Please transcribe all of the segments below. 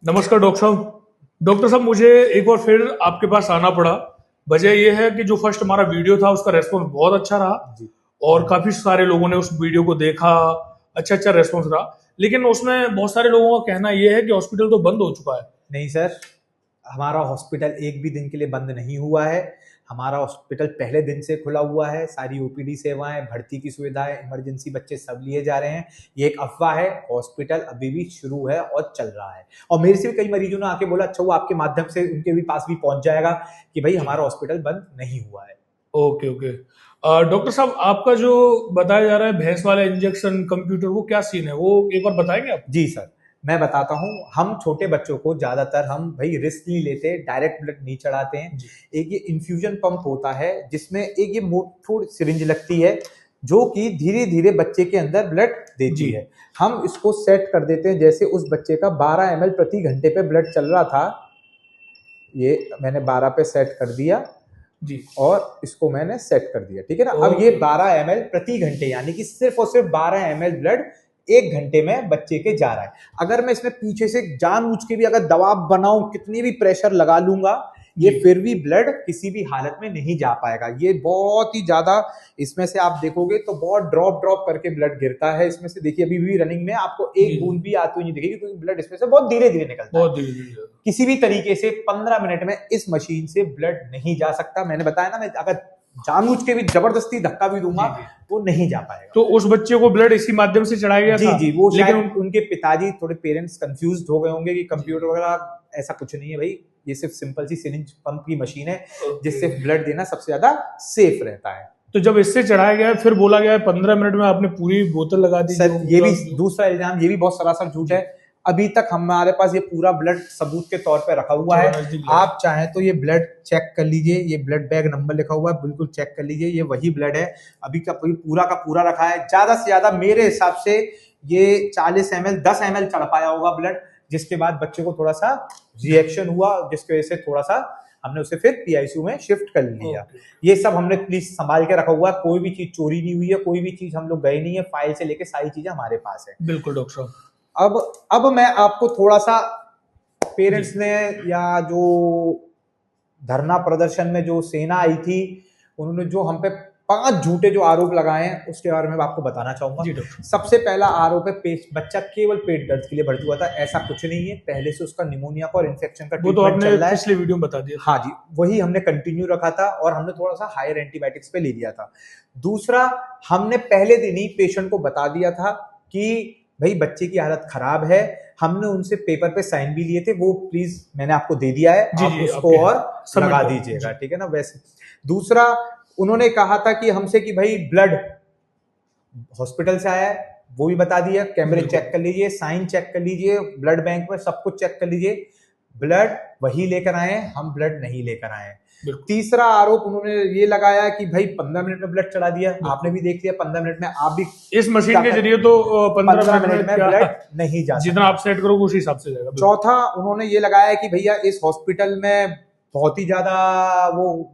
नमस्कार डॉक्टर साहब। डॉक्टर साहब, मुझे एक बार फिर आपके पास आना पड़ा। वजह यह है कि जो फर्स्ट हमारा वीडियो था उसका रेस्पॉन्स बहुत अच्छा रहा जी। और काफी सारे लोगों ने उस वीडियो को देखा। अच्छा अच्छा रेस्पॉन्स रहा, लेकिन उसमें बहुत सारे लोगों का कहना यह है कि हॉस्पिटल तो बंद हो चुका है। नहीं सर, हमारा हॉस्पिटल एक भी दिन के लिए बंद नहीं हुआ है। हमारा हॉस्पिटल पहले दिन से खुला हुआ है। सारी ओपीडी सेवाएं, भर्ती की सुविधाएं, इमरजेंसी बच्चे सब लिए जा रहे हैं। ये एक अफवाह है, हॉस्पिटल अभी भी शुरू है और चल रहा है। और मेरे से भी कई मरीजों ने आके बोला, अच्छा वो आपके माध्यम से उनके भी पास भी पहुंच जाएगा कि भाई जी। हमारा हॉस्पिटल बंद नहीं हुआ है। Okay okay. डॉक्टर साहब, आपका जो बताया जा रहा है भैंस वाला इंजेक्शन कंप्यूटर, वो क्या सीन है, वो एक बार बताएंगे आप? जी सर, मैं बताता हूँ। हम छोटे बच्चों को ज्यादातर हम भाई रिस्क नहीं लेते, डायरेक्ट ब्लड नहीं चढ़ाते हैं। जी। एक ये इन्फ्यूजन पंप होता है जिसमें एक ये मोटी सिरिंज लगती है जो कि धीरे धीरे बच्चे के अंदर ब्लड देती जी। है। हम इसको सेट कर देते हैं, जैसे उस बच्चे का 12 ml प्रति घंटे पे ब्लड चल रहा था, ये मैंने 12 पे सेट कर दिया जी। और इसको मैंने सेट कर दिया, ठीक है ना। अब ये 12 ml प्रति घंटे यानी कि सिर्फ और सिर्फ 12 ml ब्लड एक घंटे में बच्चे के जा रहा है। अगर मैं इसमें पीछे से जानबूझ के भी अगर दबाव बनाऊं, कितनी भी प्रेशर लगा लूंगा, ये जी। फिर भी ब्लड किसी भी हालत में नहीं जा पाएगा। ये बहुत ही ज्यादा, इसमें से आप देखोगे तो बहुत ड्रॉप ड्रॉप करके ब्लड गिरता है इसमें से। देखिए अभी भी रनिंग में आपको जी। एक बूंद भी आती हुई नहीं दिखेगी, क्योंकि ब्लड इसमें से बहुत धीरे धीरे निकलता है। बहुत धीरे धीरे। किसी भी तरीके से 15 मिनट में इस मशीन से ब्लड नहीं जा सकता। मैंने बताया ना, मैं अगर जानबूझ के भी जबरदस्ती धक्का भी दूंगा जी। जी। वो नहीं जा पाएगा। तो उस बच्चे को ब्लड इसी माध्यम से चढ़ाया गया जी था। जी, वो लेकिन शायद उनके पिताजी थोड़े पेरेंट्स कंफ्यूज हो गए होंगे कि कंप्यूटर वगैरह, ऐसा कुछ नहीं है भाई। ये सिर्फ सिंपल सी सिरिंज पंप की मशीन है जिससे ब्लड देना सबसे ज्यादा सेफ रहता है। तो जब इससे चढ़ाया गया है, फिर बोला गया है 15 मिनट में आपने पूरी बोतल लगा दी। सर ये भी दूसरा इल्जाम, ये भी बहुत सरासर झूठ है। अभी तक हमारे पास ये पूरा ब्लड सबूत के तौर पे रखा हुआ है। आप चाहें तो ये ब्लड चेक कर लीजिए, ये ब्लड बैग नंबर लिखा हुआ है, बिल्कुल चेक कर लीजिए, ये वही ब्लड है। अभी का पूरा रखा है। ज्यादा से ज्यादा मेरे हिसाब से ये 40 ml 10 ml चढ़ पाया होगा ब्लड, जिसके बाद बच्चे को थोड़ा सा रिएक्शन हुआ, जिसकी वजह से थोड़ा सा हमने उसे फिर पीआईसीयू में शिफ्ट कर लिया। ये सब हमने प्लीज संभाल के रखा हुआ है। कोई भी चीज चोरी नहीं हुई है, कोई भी चीज हम लोग गए नहीं है। फाइल से लेके सारी चीजें हमारे पास है। बिल्कुल डॉक्टर साहब। अब मैं आपको थोड़ा सा पेरेंट्स ने या जो धरना प्रदर्शन में जो सेना आई थी, उन्होंने जो हम पे 5 झूठे जो आरोप लगाए हैं उसके बारे में आपको बताना चाहूंगा। सबसे पहला आरोप है बच्चा केवल पेट दर्द के लिए भर्ती हुआ था। ऐसा कुछ नहीं है, पहले से उसका निमोनिया का और इन्फेक्शन का ट्रीटमेंट चल रहा है। पिछले वीडियो में बता दिया। हाँ जी, वही हमने कंटिन्यू रखा था और हमने थोड़ा सा हायर एंटीबायोटिक्स पे ले लिया था। दूसरा, हमने पहले दिन ही पेशेंट को बता दिया था कि भाई बच्चे की हालत खराब है। हमने उनसे पेपर पे साइन भी लिए थे, वो प्लीज मैंने आपको दे दिया है, आप उसको और लगा दीजिएगा, ठीक है ना। वैसे दूसरा, उन्होंने कहा था कि हमसे कि भाई ब्लड हॉस्पिटल से आया है, वो भी बता दिया। कैमरे चेक कर लीजिए, साइन चेक कर लीजिए, ब्लड बैंक में सब कुछ चेक कर लीजिए। ब्लड वही लेकर आए, हम ब्लड नहीं लेकर आए। तीसरा आरोप उन्होंने ये लगाया कि भाई 15 मिनट में ब्लड चढ़ा दिया। आपने भी देख लिया, 15 मिनट में आप भी इस मशीन के जरिए तो 15 मिनट में ब्लड नहीं जा, जितना आप सेट करोगे उसी हिसाब से जाएगा। चौथा, उन्होंने ये लगाया कि भैया इस हॉस्पिटल में बहुत ही ज्यादा वो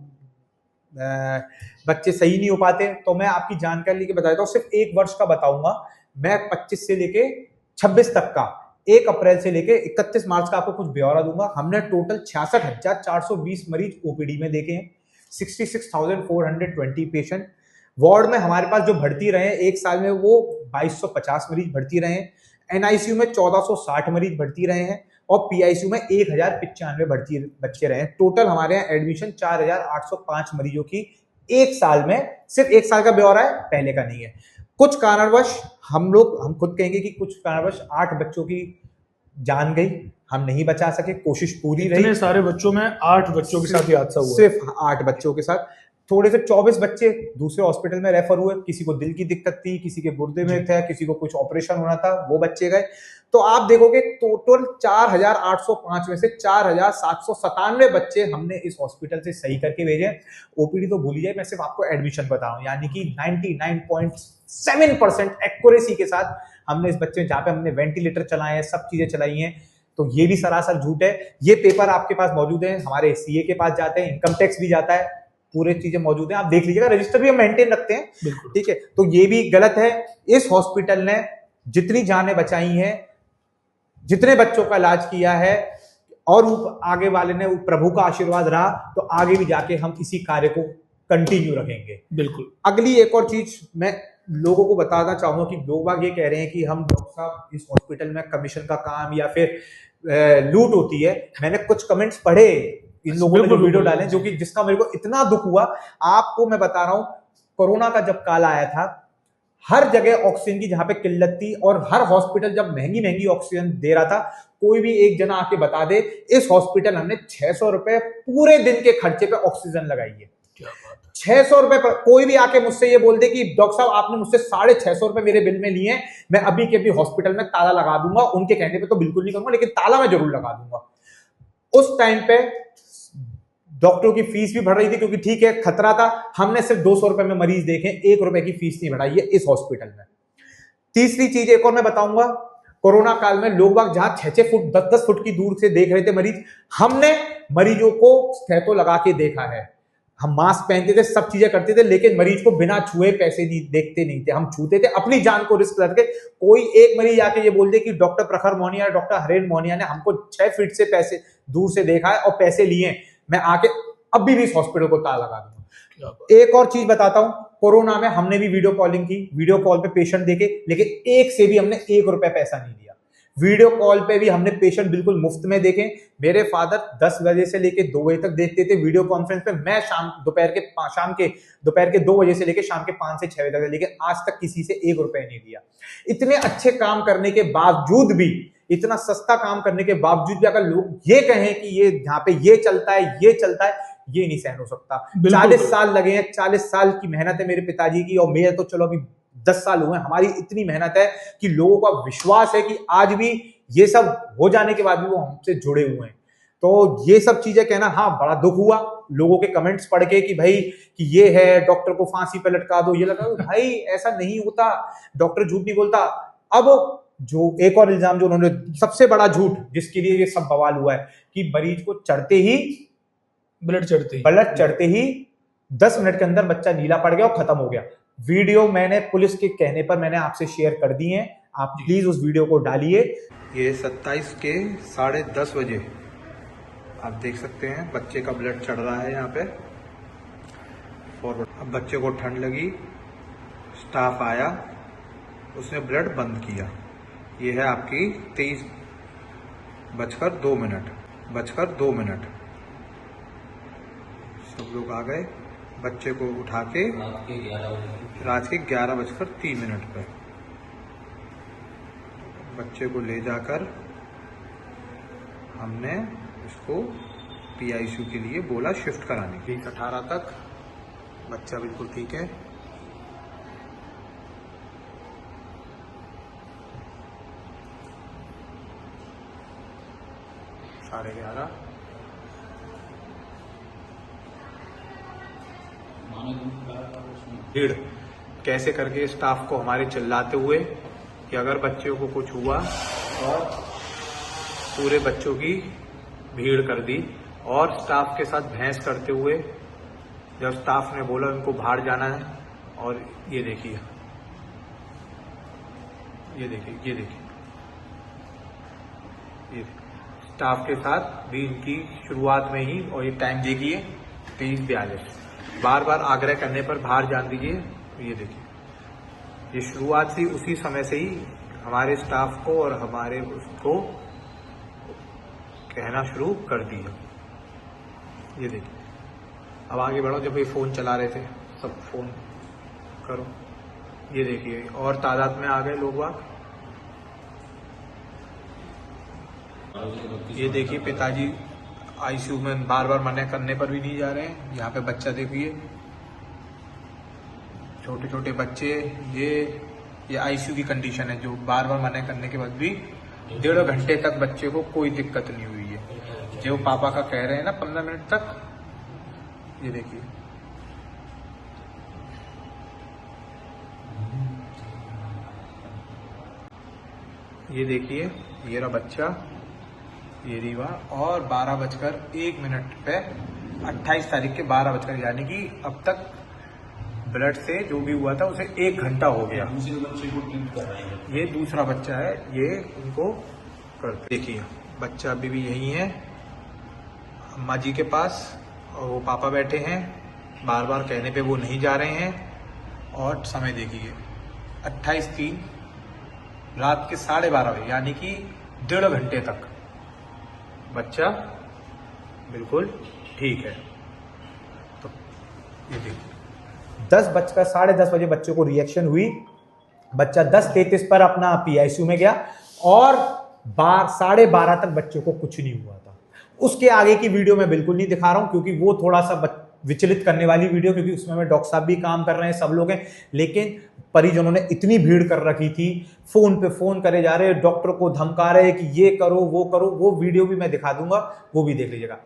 बच्चे सही नहीं हो पाते। तो मैं आपकी जानकारी के बताता हूँ, सिर्फ 1 वर्ष का बताऊंगा मैं। 25 से लेके 26 तक का, 1 अप्रैल से लेके 31 मार्च का आपको कुछ ब्यौरा दूंगा। हमने टोटल 66,420 मरीज ओपीडी में देखे हैं, 66,420 पेशेंट। वार्ड में हमारे पास जो भर्ती रहे एक साल में वो 2250 मरीज भर्ती रहे हैं। एनआईसीयू में 1460 मरीज भर्ती रहे हैं और पीआईसीयू में 1095 भर्ती बच्चे रहे हैं। टोटल हमारे यहाँ एडमिशन 4805 मरीजों की एक साल में। सिर्फ 1 साल का ब्यौरा है, पहले का नहीं है। कुछ कारणवश हम खुद कहेंगे कि कुछ कारणवश 8 बच्चों की जान गई, हम नहीं बचा सके। कोशिश पूरी रही। इतने सारे बच्चों में 8 बच्चों के साथ हादसा हुआ। सिर्फ 8 बच्चों के साथ। थोड़े से 24 बच्चे दूसरे हॉस्पिटल में रेफर हुए। किसी को दिल की दिक्कत थी, किसी के गुर्दे में था, किसी को कुछ ऑपरेशन होना था, वो बच्चे गए। तो आप देखोगे टोटल 4805 में से 4797 बच्चे हमने इस हॉस्पिटल से सही करके भेजे। ओपीडी तो भूल जाए, मैं सिर्फ आपको एडमिशन बता रहा हूं। यानी कि 99.7% एक्यूरेसी के साथ हमने इस बच्चे, जहां पे हमने वेंटिलेटर चलाए हैं, सब चीजें चलाई हैं। तो ये भी सरासर झूठ है। ये पेपर आपके पास मौजूद है, हमारे सीए के पास जाते हैं, इनकम टैक्स भी जाता है, पूरे चीजें मौजूद हैं, आप देख लीजिएगा। रजिस्टर भी हम मेंटेन रखते हैं, ठीक है। तो ये भी गलत है। इस हॉस्पिटल ने जितनी जानें बचाई हैं जितने बच्चों का इलाज किया है, और आगे वाले ने प्रभु का आशीर्वाद रहा तो आगे भी जाके हम इसी कार्य को कंटिन्यू रखेंगे। बिल्कुल। अगली एक और चीज मैं लोगों को बताना चाहूंगा कि लोग बाग ये कह रहे हैं कि हम डॉक्टर साहब इस हॉस्पिटल में कमीशन का काम या फिर लूट होती है। मैंने कुछ कमेंट्स पढ़े इन लोगों ने जो वीडियो डाले, जो कि जिसका मेरे को इतना दुख हुआ। आपको मैं बता रहा हूं, कोरोना का जब काल आया था, हर जगह ऑक्सीजन की जहां पे किल्लत थी और हर हॉस्पिटल जब महंगी महंगी ऑक्सीजन दे रहा था, कोई भी एक जना आके बता दे इस हॉस्पिटल हमने 600 रुपए पूरे दिन के खर्चे पे ऑक्सीजन लगाई है। 600 रुपए पर कोई भी आके मुझसे ये बोल दे कि डॉक्टर साहब आपने मुझसे 650 रुपए मेरे बिल में लिए, मैं अभी के अभी हॉस्पिटल में ताला लगा दूंगा। उनके कहने पे तो बिल्कुल नहीं करूंगा, लेकिन ताला मैं जरूर लगा दूंगा। उस टाइम पे डॉक्टरों की फीस भी बढ़ रही थी, क्योंकि ठीक है खतरा था। हमने सिर्फ 200 रुपए में मरीज देखे, 1 रुपए की फीस नहीं बढ़ाई है इस हॉस्पिटल में। तीसरी चीज एक और मैं बताऊंगा, कोरोना काल में लोग बाग जहां 6-6 फुट 10-10 फुट की दूर से देख रहे थे मरीज, हमने मरीजों को स्टेथो लगा के देखा है। हम मास्क पहनते थे, सब चीजें करते थे, लेकिन मरीज को बिना छुए पैसे नहीं देखते नहीं थे। हम छूते थे अपनी जान को रिस्क करके। कोई एक मरीज आके ये बोल दे कि डॉक्टर प्रखर मोहनिया, डॉक्टर हरेन मोहनिया ने हमको 6 फीट से पैसे दूर से देखा है और पैसे लिए, मैं आके अभी भी इस हॉस्पिटल को ताला लगा दूंगा। एक और चीज बताता हूं, कोरोना में हमने भी वीडियो कॉलिंग की, वीडियो कॉल पे पेशेंट देखे, लेकिन एक से भी हमने 1 रुपए पैसा नहीं लिया। वीडियो कॉल पे भी हमने पेशेंट बिल्कुल मुफ्त में देखे। मेरे फादर 10 बजे से लेके 2 बजे तक देखते थे वीडियो कॉन्फ्रेंस पे, मैं दोपहर के 2 बजे से लेके शाम के 5 से 6 बजे तक, लेकिन आज तक किसी से 1 रुपए नहीं लिया। इतने अच्छे काम करने के बावजूद भी, इतना सस्ता काम करने के बावजूद भी अगर लोग ये कहें कि ये यहाँ पे ये चलता है, ये नहीं सहन हो सकता। 40 साल लगे हैं, 40 साल की मेहनत है मेरे पिताजी की, और मेरे तो चलो अभी 10 साल हुए। हमारी इतनी मेहनत है कि लोगों का विश्वास है कि आज भी ये सब हो जाने के बाद भी वो हमसे जुड़े हुए हैं। तो ये सब चीजें कहना, हाँ बड़ा दुख हुआ लोगों के कमेंट्स पढ़ के कि भाई कि ये है डॉक्टर को फांसी पे लटका दो, ये लगा दो। भाई ऐसा नहीं होता, डॉक्टर झूठ नहीं बोलता। अब जो एक और इल्जाम जो उन्होंने, सबसे बड़ा झूठ जिसके लिए ये सब बवाल हुआ है कि मरीज को ब्लड चढ़ते ही 10 मिनट के अंदर बच्चा नीला पड़ गया और खत्म हो गया। वीडियो मैंने पुलिस के कहने पर मैंने आपसे शेयर कर दी है, आप प्लीज उस वीडियो को डालिए। ये 27 के 10:30 बजे आप देख सकते हैं बच्चे का ब्लड चढ़ रहा है यहाँ पे फॉरवर्ड। अब बच्चे को ठंड लगी, स्टाफ आया, उसने ब्लड बंद किया। ये है आपकी 23:02 सब लोग आ गए, बच्चे को उठा के रात के 11:03 पे बच्चे को ले जाकर हमने इसको PICU के लिए बोला शिफ्ट कराने की। 18 तक बच्चा बिल्कुल ठीक है। साढ़े 11 भीड़ कैसे करके स्टाफ को हमारे चिल्लाते हुए कि अगर बच्चों को कुछ हुआ, और पूरे बच्चों की भीड़ कर दी। और स्टाफ के साथ बहस करते हुए जब स्टाफ ने बोला उनको बाहर जाना है, और ये देखिए स्टाफ के साथ भी इनकी शुरुआत में ही, और ये टाइम देखिए 23:42, बार बार आग्रह करने पर बाहर जान दीजिए। ये देखिए, ये शुरुआत थी, उसी समय से ही हमारे स्टाफ को और हमारे उसको कहना शुरू कर दिया। ये देखिए, अब आगे बढ़ो। जब ये फोन चला रहे थे, सब फोन करो। ये देखिए, और तादाद में आ गए लोग वहाँ। ये देखिए, पिताजी ICU में बार बार मना करने पर भी नहीं जा रहे हैं। यहाँ पे बच्चा देखिए, छोटे छोटे बच्चे, ये ICU की कंडीशन है, जो बार बार मना करने के बाद भी 1.5 घंटे तक बच्चे को कोई दिक्कत नहीं हुई है, जो पापा का कह रहे हैं ना 15 मिनट तक। ये देखिए, ये रहा बच्चा, ये रीवा। और 12:01 पे 28 तारीख के 12 यानी कि अब तक ब्लड से जो भी हुआ था उसे 1 घंटा हो गया। दूसरे बच्चे को ट्रीट कर रहे हैं। ये दूसरा बच्चा है, ये उनको करते। देखिए बच्चा अभी भी यही है अम्मा जी के पास, और वो पापा बैठे हैं, बार बार कहने पे वो नहीं जा रहे हैं। और समय देखिए 28/3 रात के 12:30 बजे, यानी कि 1.5 घंटे तक बच्चा बिल्कुल ठीक है। तो ये देखिए 10:10 बजे बच्चे को रिएक्शन हुई, बच्चा 10:33 पर अपना PICU में गया और 12:30 तक बच्चे को कुछ नहीं हुआ था। उसके आगे की वीडियो मैं बिल्कुल नहीं दिखा रहा हूं क्योंकि वो थोड़ा सा विचलित करने वाली वीडियो, क्योंकि उसमें में डॉक्टर साहब भी काम कर रहे हैं, सब लोग हैं, लेकिन परिजनों ने इतनी भीड़ कर रखी थी, फोन पे फोन करे जा रहे, डॉक्टर को धमका रहे कि ये करो वो करो। वो वीडियो भी मैं दिखा दूंगा, वो भी देख लीजिएगा।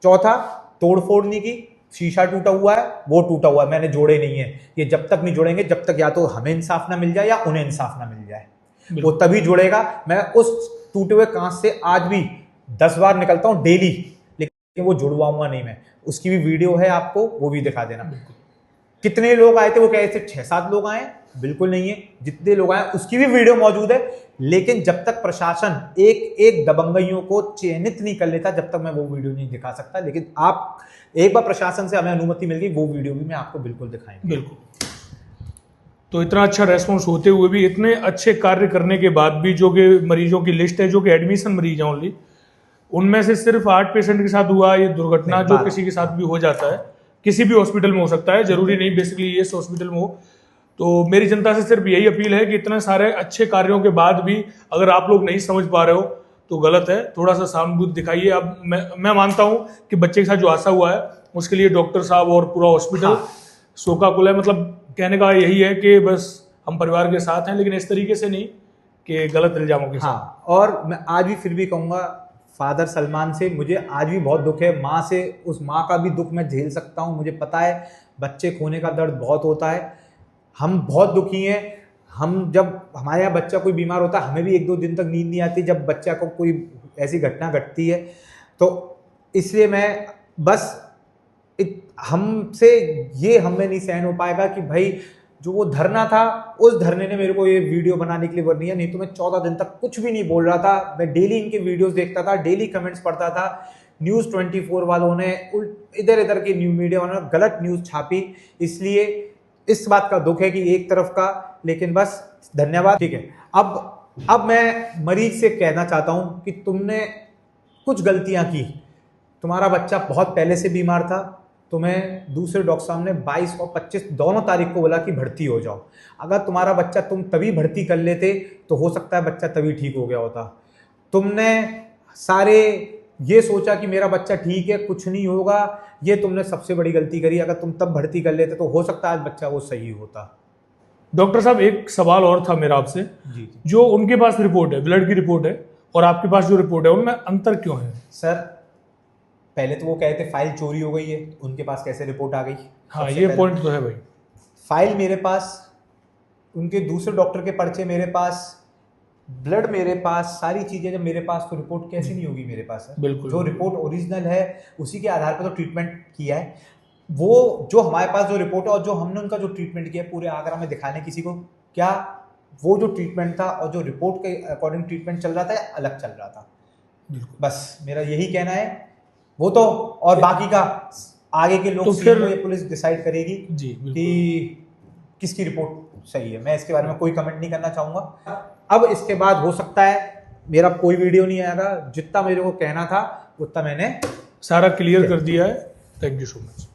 चौथा, तोड़फोड़ नहीं की, शीशा टूटा हुआ है, वो टूटा हुआ है, मैंने जोड़े नहीं है। ये जब तक नहीं जोड़ेंगे, जब तक या तो हमें इंसाफ ना मिल जाए या उन्हें इंसाफ ना मिल जाए, वो तभी जुड़ेगा। मैं उस टूटे हुए कांच से आज भी 10 बार निकलता हूं डेली, लेकिन वो जुड़वाऊंगा नहीं मैं। उसकी भी वीडियो है, आपको वो भी दिखा देना। कितने लोग आए थे, वो कह रहे थे 6-7 लोग आए, बिल्कुल नहीं है। जितने लोग आए उसकी भी वीडियो मौजूद है, लेकिन जब तक प्रशासन एक एक दबंगइयों को चयनित नहीं कर लेता, जब तक मैं वो वीडियो नहीं दिखा सकता। लेकिन आप एक बार प्रशासन से हमें अनुमति मिल गई, वो वीडियो भी मैं आपको बिल्कुल दिखाएंगे। बिल्कुल। तो इतना अच्छा रेस्पॉन्स होते हुए भी, इतने अच्छे कार्य करने के बाद भी, जो कि मरीजों की लिस्ट है, जो कि एडमिशन मरीज है ओनली, उनमें से सिर्फ 8 पेशेंट के साथ हुआ ये दुर्घटना, जो किसी के साथ भी हो जाता है, किसी भी हॉस्पिटल में हो सकता है, जरूरी नहीं बेसिकली ये हॉस्पिटल में हो। तो मेरी जनता से सिर्फ यही अपील है कि इतने सारे अच्छे कार्यों के बाद भी अगर आप लोग नहीं समझ पा रहे हो तो गलत है, थोड़ा सा सहानुभूति दिखाइए। अब मैं मानता हूं कि बच्चे के साथ जो हादसा हुआ है उसके लिए डॉक्टर साहब और पूरा हॉस्पिटल शोकाकुल है। मतलब कहने का यही है कि बस हम परिवार के साथ हैं, लेकिन इस तरीके से नहीं कि गलत इल्जामों के साथ। और मैं आज भी फिर भी कहूंगा, फादर सलमान से मुझे आज भी बहुत दुख है, माँ से, उस माँ का भी दुख मैं झेल सकता हूँ। मुझे पता है बच्चे खोने का दर्द बहुत होता है, हम बहुत दुखी हैं। हम जब हमारे यहाँ बच्चा कोई बीमार होता है, हमें भी 1-2 दिन तक नींद नहीं आती जब बच्चा को कोई ऐसी घटना घटती है। तो इसलिए मैं बस हमसे ये हमें नहीं सहन हो पाएगा कि भाई जो वो धरना था, उस धरने ने मेरे को ये वीडियो बनाने के लिए बनी है। नहीं तो मैं 14 दिन तक कुछ भी नहीं बोल रहा था। मैं डेली इनके वीडियोस देखता था, डेली कमेंट्स पढ़ता था। न्यूज़ 24 वालों ने, इधर इधर की न्यूज़ मीडिया वालों ने गलत न्यूज़ छापी, इसलिए इस बात का दुख है कि एक तरफ का। लेकिन बस धन्यवाद, ठीक है। अब मैं मरीज से कहना चाहता हूं कि तुमने कुछ गलतियां की। तुम्हारा बच्चा बहुत पहले से बीमार था, तुम्हें दूसरे डॉक्टर साहब ने 22 और 25 दोनों तारीख को बोला कि भर्ती हो जाओ। अगर तुम्हारा बच्चा तुम तभी भर्ती कर लेते तो हो सकता है बच्चा तभी ठीक हो गया होता। तुमने सारे ये सोचा कि मेरा बच्चा ठीक है, कुछ नहीं होगा, ये तुमने सबसे बड़ी गलती करी। अगर तुम तब भर्ती कर लेते तो हो सकता है आज बच्चा वो सही होता। डॉक्टर साहब, एक सवाल और था मेरा आपसे। जी। जो उनके पास रिपोर्ट है, ब्लड की रिपोर्ट है, और आपके पास जो रिपोर्ट है, उनमें अंतर क्यों है? सर, पहले तो वो कहते फाइल चोरी हो गई है, उनके पास कैसे रिपोर्ट आ गई? हाँ, ये पॉइंट तो है भाई। फाइल मेरे पास, उनके दूसरे डॉक्टर के पर्चे मेरे पास, ब्लड मेरे पास, सारी चीजें जब मेरे पास, तो रिपोर्ट कैसे नहीं होगी मेरे पास? है बिल्कुल। जो रिपोर्ट ओरिजिनल है उसी के आधार पर तो ट्रीटमेंट किया है। वो जो हमारे पास जो रिपोर्ट है और जो हमने उनका जो ट्रीटमेंट किया पूरे आगरा में दिखाने किसी को, क्या वो जो ट्रीटमेंट था और जो रिपोर्ट के अकॉर्डिंग ट्रीटमेंट चल रहा था अलग चल रहा था? बस मेरा यही कहना है। वो तो और बाकी का आगे के लोग, तो फिर ये पुलिस डिसाइड करेगी जी कि किसकी रिपोर्ट सही है। मैं इसके बारे में कोई कमेंट नहीं करना चाहूंगा। अब इसके बाद हो सकता है मेरा कोई वीडियो नहीं आएगा। जितना मेरे को कहना था उतना मैंने सारा क्लियर कर दिया है। Thank you so much.